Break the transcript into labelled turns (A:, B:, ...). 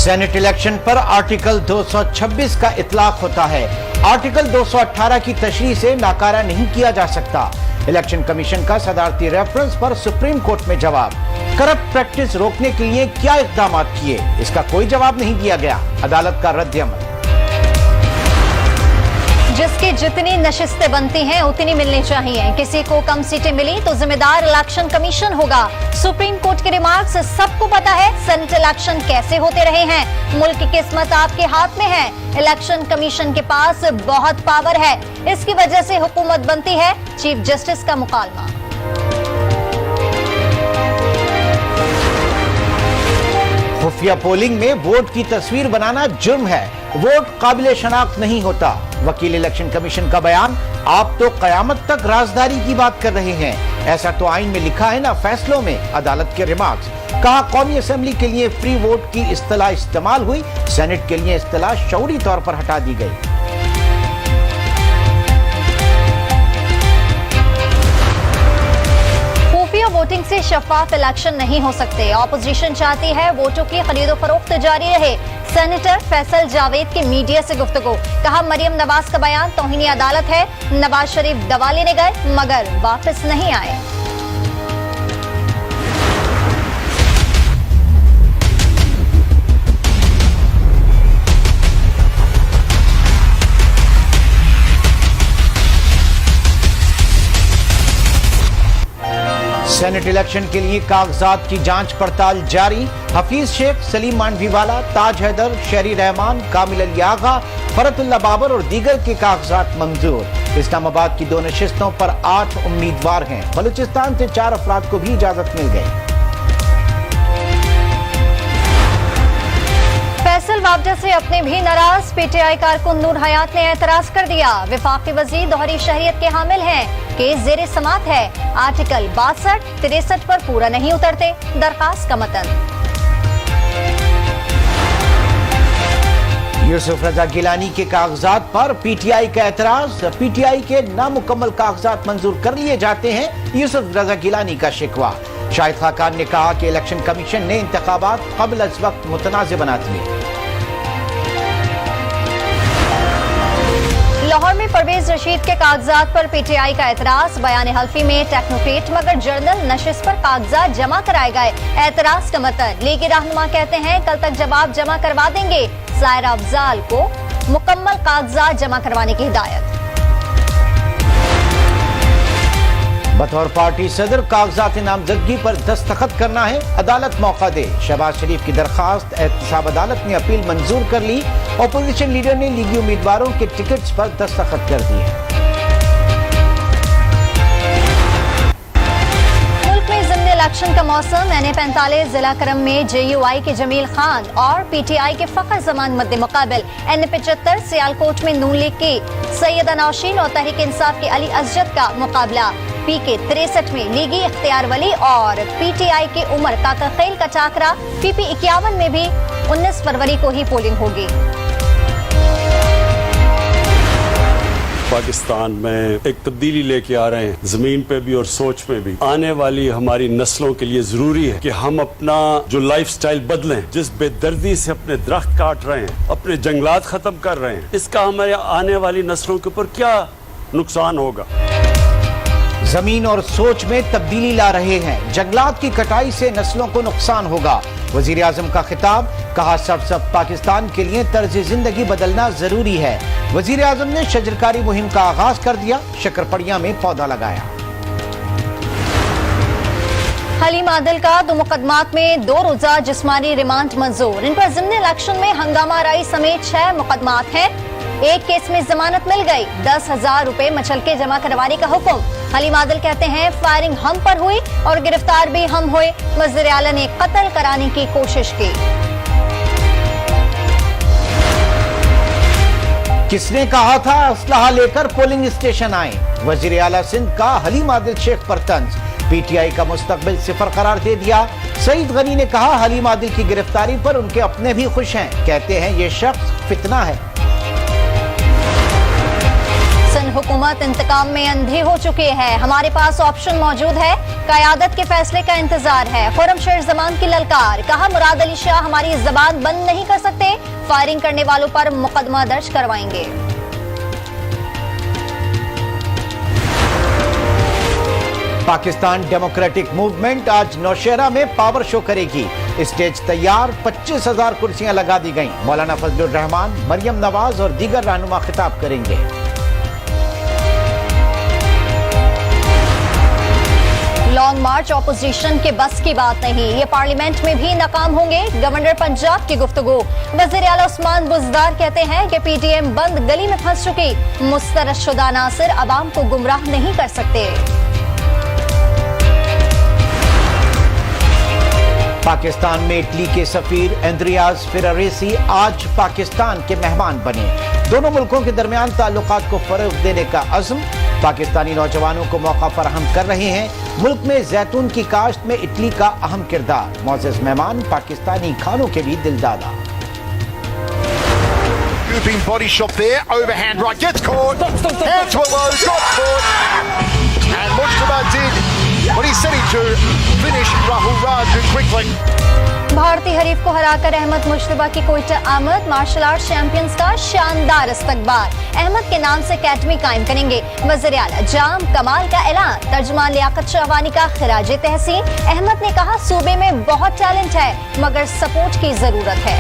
A: Senate election पर article 226 का इतलाक होता है। आर्टिकल 218 की तशरीह से नाकारा नहीं किया जा सकता। इलेक्शन कमीशन का सदारती रेफरेंस पर सुप्रीम कोर्ट में जवाब। करप्ट प्रैक्टिस रोकने के लिए क्या इकदाम किए, इसका कोई जवाब नहीं दिया गया। अदालत का रद्द-ए-अमल।
B: जिसकी जितनी नशिस्तें बनती हैं उतनी मिलनी चाहिए। किसी को कम सीटें मिली तो जिम्मेदार इलेक्शन कमीशन होगा। सुप्रीम कोर्ट के रिमार्क्स सबको पता है सेनेट इलेक्शन कैसे होते रहे हैं। मुल्क की किस्मत आपके हाथ में है। इलेक्शन कमीशन के पास बहुत पावर है। इसकी वजह से हुकूमत बनती है। चीफ जस्टिस का मुकालमा।
A: खुफिया पोलिंग में वोट की तस्वीर बनाना जुर्म है। वोट काबिल शनाख्त नहीं होता। वकील इलेक्शन कमीशन का बयान, आप तो कयामत तक राजदारी की बात कर रहे हैं। ऐसा तो आइन में लिखा है ना, फैसलों में। अदालत के रिमार्क्स। कहा, कौमी असेंबली के लिए फ्री वोट की इस्तेलाह इस्तेमाल हुई, सेनेट के लिए इस्तेलाह शऊरी तौर पर हटा दी गई।
B: वोटिंग से शफाफ इलेक्शन नहीं हो सकते। ऑपोजिशन चाहती है वोटों की खरीदो फरोख्त जारी रहे। सेनेटर फैसल जावेद की मीडिया से गुफ्तगू। कहा, मरियम नवाज का बयान तौहीन अदालत है। नवाज शरीफ दवा लेने गए मगर वापस नहीं आए।
A: सेनेट इलेक्शन के लिए कागजात की जांच पड़ताल जारी। हफीज शेख, सलीम मांडवीवाला, ताज हैदर, शेरी रहमान, कामिल अली आगा, फरतुल्ला बाबर और दीगर के कागजात मंजूर। इस्लामाबाद की 2 नशिस्तों पर 8 उम्मीदवार हैं। बलूचिस्तान से 4 अफराद को भी इजाजत मिल गई।
B: फैसल वापडा से अपने भी नाराज। पीटीआई कारकुन नूर हयात ने एतराज कर दिया। वफाकी वजीर दोहरी शहरियत के हामिल हैं। केस जेर समात है। आर्टिकल 62-63 पर पूरा नहीं उतरते। दरखास्त का मतन।
A: यूसुफ रजा गिलानी के कागजात पर पीटीआई का एतराज। पीटीआई के नामुकम्मल कागजात मंजूर कर लिए जाते हैं। यूसुफ रजा गिलानी का शिकवा। शाहिद खाकान ने कहा कि इलेक्शन कमीशन ने इंतखाबात कबल अज वक्त मुतनाज़ बना दिए।
B: लाहौर में परवेज रशीद के कागजात पर पीटीआई का एतराज। बयान हल्फी में टेक्नोक्रेट मगर जर्नल नशिस्त पर कागजात जमा कराए गए। एतराज का मतन। लीगी रहनुमा कहते हैं कल तक जवाब जमा करवा देंगे। सायरा अफजाल को मुकम्मल कागजात जमा करवाने की हिदायत।
A: बतौर पार्टी सदर कागजात नामजदगी पर दस्तखत करना है, अदालत मौका दे। शहबाज शरीफ की दरखास्त एहतसाब अदालत ने अपील मंजूर कर ली। अपोजिशन लीडर ने लीगी उम्मीदवारों के टिकट्स पर दस्तखत कर दिए।
B: मुल्क में ज़िम्नी इलेक्शन का मौसम। NA-45 जिला करम में JUI के जमील खान और PTI के फखर जमान मद्दे मुकाबिल। NA-75 सियालकोट में नून लीग की सैयदा नौशीन और तहरीक इंसाफ के अली असजद का मुकाबला। PK-63 में लीगी इख्तियार वली और PTI के उमर काका खैल का टाकरा। PP-51 में भी 19 फरवरी को ही पोलिंग होगी।
C: पाकिस्तान में एक तब्दीली लेके आ रहे हैं, जमीन पे भी और सोच में भी। आने वाली हमारी नस्लों के लिए जरूरी है कि हम अपना जो लाइफस्टाइल बदलें। जिस बेदर्दी से अपने दरख्त काट रहे हैं, अपने जंगलात खत्म कर रहे हैं, इसका हमारे आने वाली नस्लों के ऊपर क्या नुकसान होगा।
A: जमीन और सोच में तब्दीली ला रहे हैं। जंगलात की कटाई से नस्लों को नुकसान होगा। वजीर आजम का खिताब। कहा, सब पाकिस्तान के लिए तर्ज जिंदगी बदलना जरूरी है। वजीर आजम ने शजरकारी मुहिम का आगाज कर दिया। शकरपड़िया में पौधा लगाया।
B: हलीम आदिल का 2 मुकदमात में 2 रोजा जिस्मानी रिमांड मंजूर। इन पर ज़िम्नी इलेक्शन में हंगामा राई समेत 6 मुकदमात हैं। एक केस में जमानत मिल गई। 10,000 रुपए मचलके जमा करवाने का हुक्म। हलीम आदिल कहते हैं फायरिंग हम पर हुई और गिरफ्तार भी हम हुए। वज़ीर आला ने कत्ल कराने की कोशिश की।
A: किसने कहा था असलहा लेकर पोलिंग स्टेशन आए? वजीर आला सिंध का हलीम आदिल शेख पर तंज। PTI का मुस्तकबिल सिफर करार दे दिया। सईद गनी ने कहा, हलीम आदिल की गिरफ्तारी पर उनके अपने भी खुश हैं। कहते हैं ये शख्स फितना है।
B: हुकूमत इंतकाम में अंधी हो चुकी है। हमारे पास ऑप्शन मौजूद है, क़यादत के फैसले का इंतजार है। खुर्रमशेर जमान की ललकार, कहा मुराद अली शाह हमारी जबान बंद नहीं कर सकते, फायरिंग करने वालों पर मुकदमा दर्ज करवाएंगे।
A: पाकिस्तान डेमोक्रेटिक मूवमेंट आज नौशहरा में पावर शो करेगी। स्टेज तैयार, 25,000 कुर्सियां लगा दी गईं। मौलाना फजलुर रहमान, मरियम नवाज और दीगर रहनुमा खिताब करेंगे।
B: लॉन्ग मार्च ऑपोजिशन के बस की बात नहीं, ये पार्लियामेंट में भी नाकाम होंगे। गवर्नर पंजाब की गुफ्तगू, वज़ीर आला उस्मान बुज़दार कहते हैं कि पीटीएम बंद गली में फंस चुकी, मुस्तरदशुदा नासिर अवाम को गुमराह नहीं कर सकते।
A: पाकिस्तान में इटली के सफीर एंद्रियाज फेरारेसी आज पाकिस्तान के मेहमान बने। दोनों मुल्कों के दरमियान ताल्लुकात को फरोग देने का अज़्म, पाकिस्तानी नौजवानों को मौका फराहम कर रहे हैं। मुल्क में जैतून की काश्त में इटली का अहम किरदार, मौजूद मेहमान पाकिस्तानी खानों के भी दिलदादा।
D: Body shot there, overhand right, gets caught, hands were low, got caught, and Mujtaba did what he said he'd do, finish Rahul Raju quickly.
B: भारतीय हरीफ को हराकर अहमद मुश्तबा की कोयटा आमद, मार्शल आर्ट चैंपियंस का शानदार इस्तकबाल। अहमद के नाम से अकेडमी कायम करेंगे। वज़ीर आला जाम कमाल का ऐलान, तर्जुमान लियाकत शाहवानी का खिराज तहसीन। अहमद ने कहा सूबे में बहुत टैलेंट है मगर सपोर्ट की जरूरत है।